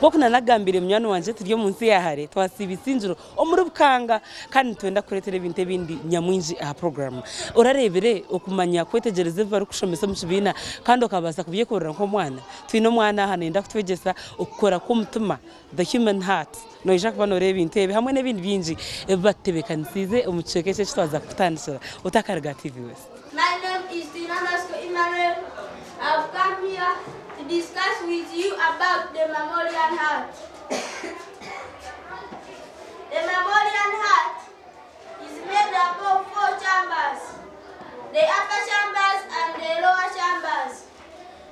Bokuna nagambire mnywana wanje turiyo munsi yahare twasiba isinjiro omuri bukanga kandi twenda kuretera ibintu bindi nyamwinji aha program urarebere okumanya kwetegereza bari kushomesa mu kibina kandi okabasa kubyekorera nko mwana twino mwana hanenda kutwegesa okukora k'umutima the human heart no ijaka banore ibintu ebe hamwe n'ibindi byinji batebekanisize umuceke cyo twaza kutandikira utakarga TV West. My name is Dinamasko Emmanuel. I've come here to discuss with you about the mammalian heart. The mammalian heart is made up of 4 chambers, the upper chambers and the lower chambers.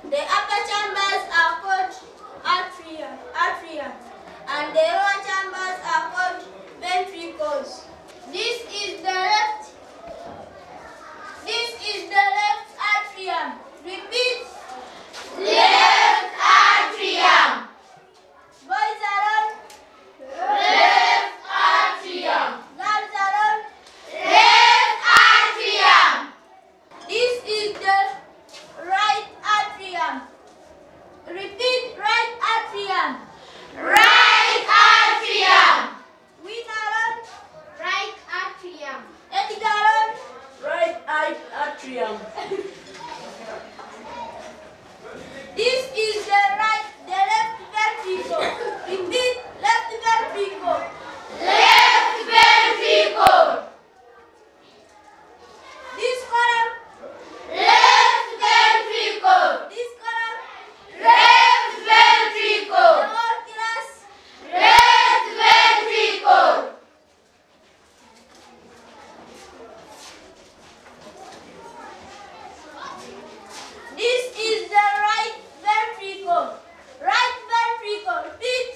The upper chambers are called atria, and the lower chambers are called ventricles. This is the left atrium. Repeat. Left atrium. Boys are on. Left atrium. Girls are on. Left atrium. This is the right atrium. Repeat. Right atrium. Right atrium. Winner on. Right atrium. Edgar on. Right atrium. This is the left ventricle. Repeat, left ventricle. Left ventricle. This column. Left ventricle. This column. Left ventricle. The whole class. Left ventricle. This is the right ventricle. Right ventricle. Repeat.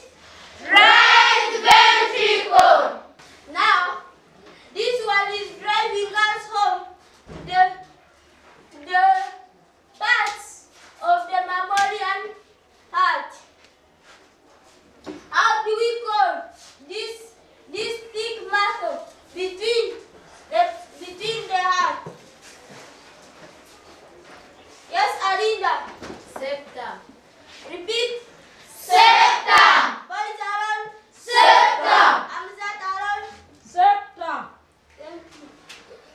Right ventricle. Now, this one is driving us home. The parts of the mammalian heart. How do we call this thick muscle between the heart? Yes, Alinda. Septum. Repeat. Septum. Boys are on. Septum. Amzat are on. Septum. Thank you.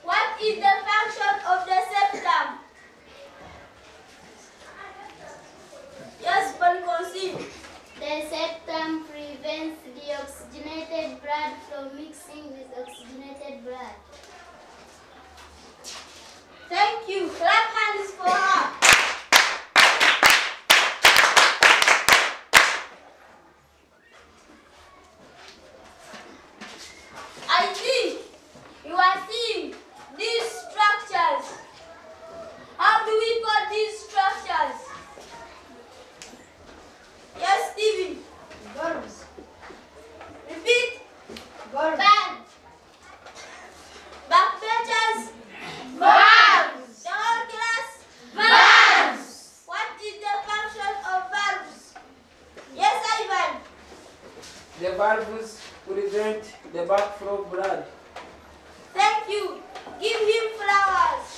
What is the function of the septum? Yes, Pankosi. The septum prevents deoxygenated blood from mixing with oxygenated blood. Thank you. Clap hands for her. I think you are seeing these structures. How do we call these structures? Yes, Stephen. Verbs. Repeat. Verbs. Band. Backbenchers. Verbs. The whole class. Verbs. What is the function of verbs? Yes, Ivan. The valves prevent the backflow of blood. Thank you. Give him flowers.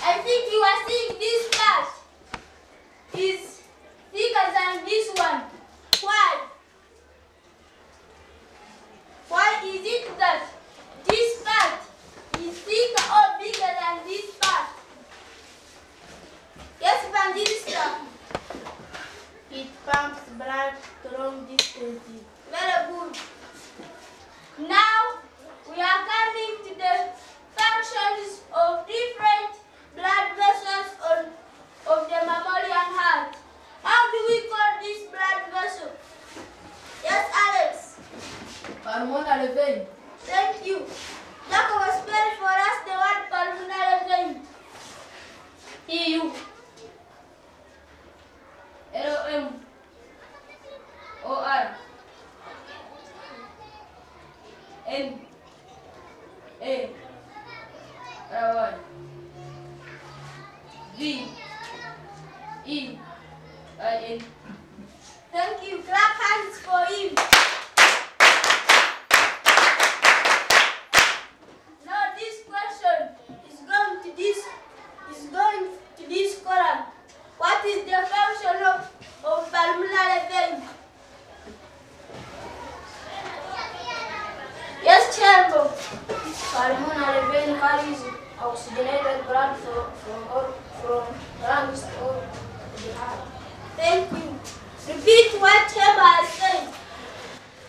I think you are seeing this part is thicker than this one. Why? Why is it that this part is thicker or bigger than this part? Yes, Evangelista. It pumps blood long distances. Very good. Now we are coming to the functions of different blood vessels of the mammalian heart. How do we call this blood vessel? Yes, Alex. Pulmonary vein. Thank you. Jacob spell for us the word pulmonary vein. EU. LOM. OR. N. A. R. V. E. I. N. Thank you. Clap hands for him. Now this question is going to this column. What Pulmonary vein carries oxygenated blood from lungs to the heart. Thank you. Repeat what Cheba has said.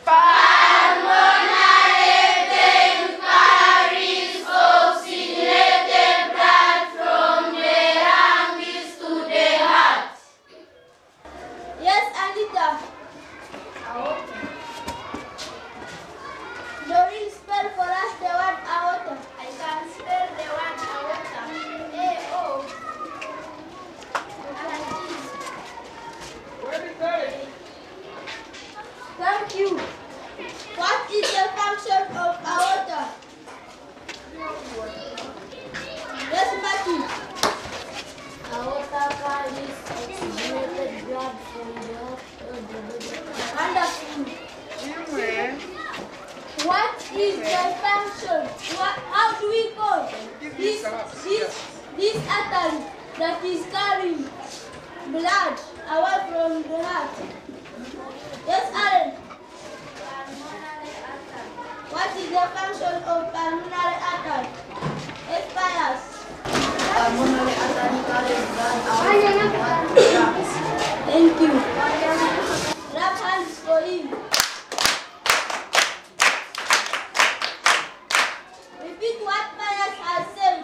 Pulmonary vein carries oxygenated blood from the lungs to the heart. Yes, Anita. Aorta. Doreen, spell for us the word aorta. I can spell the word aorta. A-O. Thank you. What is the function of aorta? Yes, Matthew. Aorta carries oxygenated blood from the heart to the body. Wonderful. What is the function? How do we call this artery that is carrying blood away from the heart? Yes, Aaron. What is the function of pulmonary artery? Yes, Pius. Pulmonary artery carries blood away from the lungs. Thank you. Clap hands for him. Repeat what Pius has said.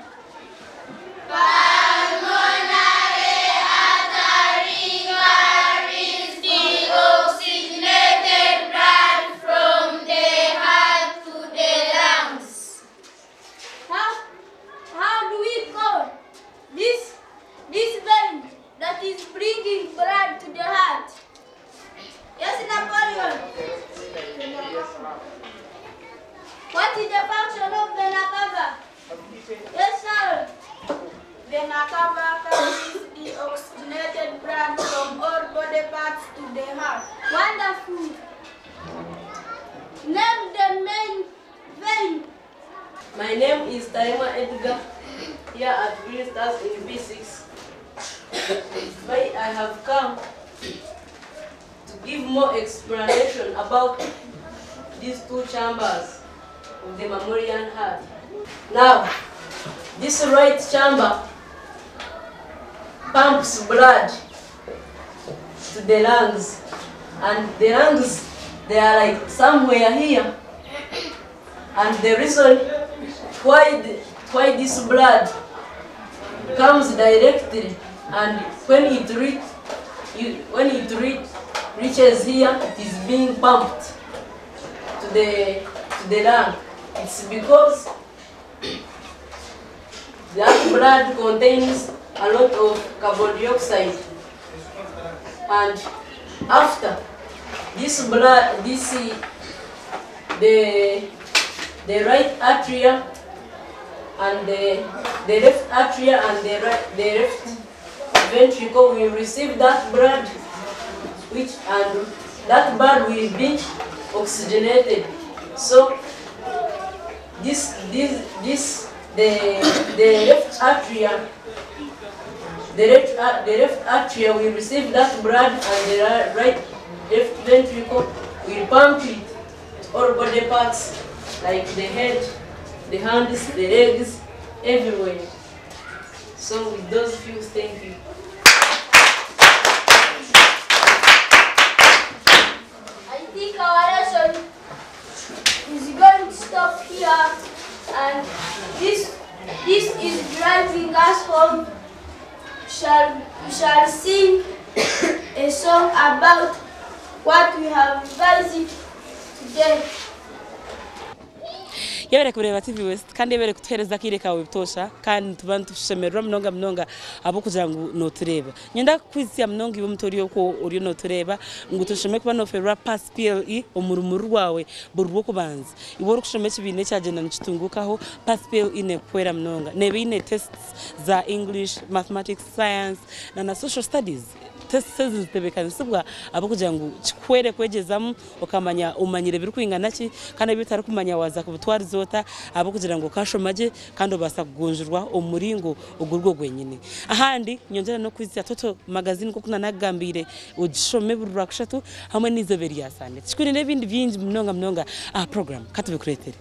Pulmonary artery carries the oxygenated blood from the heart to the lungs. How do we call this vein that is bringing blood to the heart? Yes, Napoleon. What is the function of vena cava? Yes, sir. Vena cava carries the oxygenated blood from all body parts to the heart. Wonderful. Name the main vein. My name is Taima Edgar, here at Villistas in B6. I have come to give more explanation about these two chambers of the mammalian heart. Now, this right chamber pumps blood to the lungs, and the lungs, they are like somewhere here, and the reason why this blood comes directly, and when it reaches here, it is being pumped to the lung. It's because that blood contains a lot of carbon dioxide, and after this blood, the right atria and the left atria and the left ventricle will receive that blood, and that blood will be oxygenated. So the left atria will receive that blood, and the left ventricle will pump it to all body parts like the head, the hands, the legs, everywhere. So with those few, thank you. I think our lesson is going to stop here, and this is driving us home. We shall sing a song about what we have revised today. yabere kureba TV West kandi yabere kutuhereza kire kawe bitosha kandi tubantu tushemerwa mnonga abo kugira ngo notureba nyenda kwizya mnonga ibo mutori yoko uri notureba ngo tusheme kuba no fera pass PLE omurumuru wawe burwo kubanza ibo rukusheme kibine cyagenda nikitungukaho pass PLE ne kwera mnonga nebe ine tests za English, mathematics, science na social studies. Tests zitebekanizwa abo kugira ngo kikwere kwegezamu ukamanya umanyire biri kwingana ki kandi bitari kumanya waza kubutwara zota abo kugira ngo kashomaje kandi basa kugonjurwa umuringo ugurwo gwenyine ahandi nyongera no kwizya toto magazine ko kunanagambire ugishome burura kushatu hamwe n'izo beri yasande kikuri n'ibindi byinji mnonga program katubikuretere